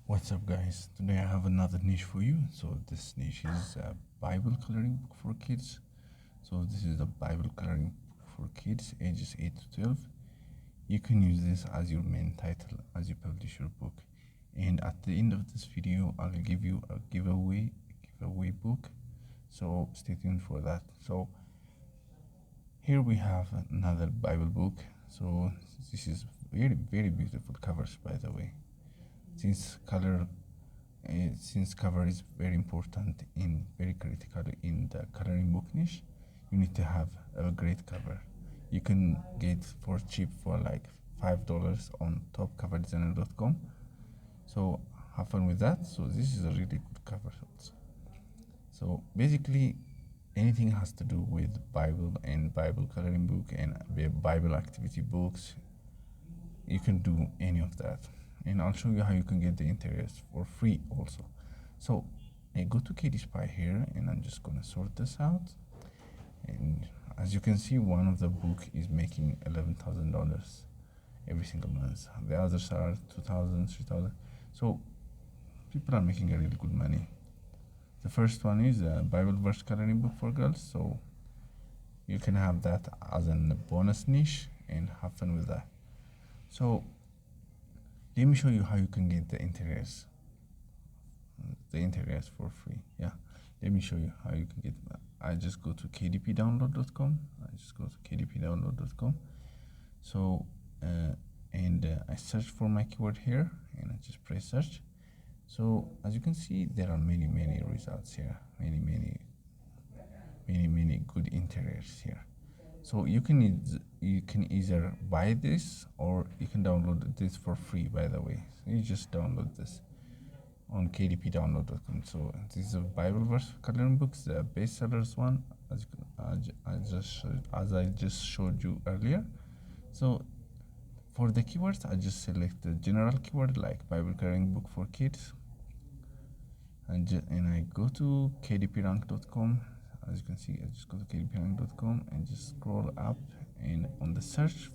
What's up, guys? Today I have another niche for you. So this niche is a Bible coloring book for kids. So this is a Bible coloring book for kids ages 8 to 12. You can use this as your main title as you publish your book. And at the end of this video, I'll give you a giveaway book. So stay tuned for that. So here we have another Bible book. So this is very, very beautiful covers, by the way. Since cover is very important and very critical in the coloring book niche, you need to have a great cover. You can get for cheap for like $5 on topcoverdesigner.com. So have fun with that. So this is a really good cover. So basically anything has to do with Bible and Bible coloring book and Bible activity books, you can do any of that. And I'll show you how you can get the interiors for free also. So I go to KDP here and I'm just gonna sort this out. And as you can see, one of the book is making $11,000 every single month. The others are 2,000, 3,000. So people are making a really good money. The first one is a Bible verse coloring book for girls. So you can have that as a bonus niche and have fun with that. So let me show you how you can get the interiors for free. Yeah, let me show you how you can get that. I just go to kdpdownload.com. So I search for my keyword here and I just press search. So as you can see, there are many results here, many good interiors here. So you can either buy this or you can download this for free, by the way. So you just download this on kdpdownload.com. So this is a Bible verse coloring books, the bestsellers one, as I just showed you earlier. So for the keywords, I just select the general keyword like Bible coloring book for kids, and I go to kdprank.com. As you can see, I just go to kdprank.com and just scroll up, and on the search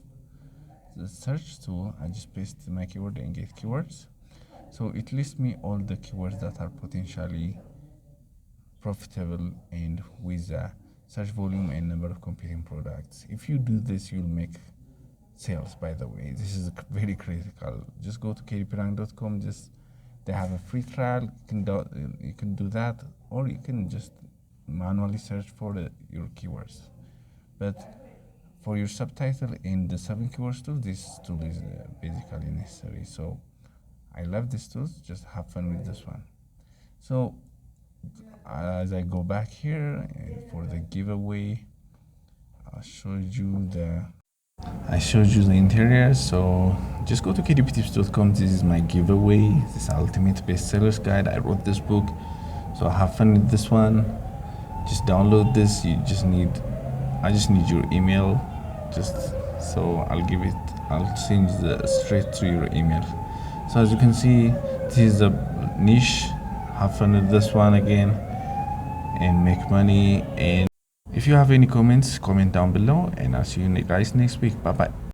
tool, I just paste my keyword and get keywords. So it lists me all the keywords that are potentially profitable and with a search volume and number of competing products. If you do this, you'll make sales, by the way. This is very critical. Just go to kdprank.com. They have a free trial. You can do that, or you can just manually search for your keywords. But for your subtitle in the 7 keywords tool, this tool is basically necessary. So I love this tool. Just have fun with this one. So as I go back here for the giveaway, I showed you the interior. So just go to kdptips.com. This is my giveaway, this ultimate bestsellers guide. I wrote this book, so have fun with this one. Just download this. I just need your email, so I'll send straight to your email. So as you can see, this is a niche. Have fun with this one again and make money. And if you have any comments, comment down below, and I'll see you guys next week. Bye bye.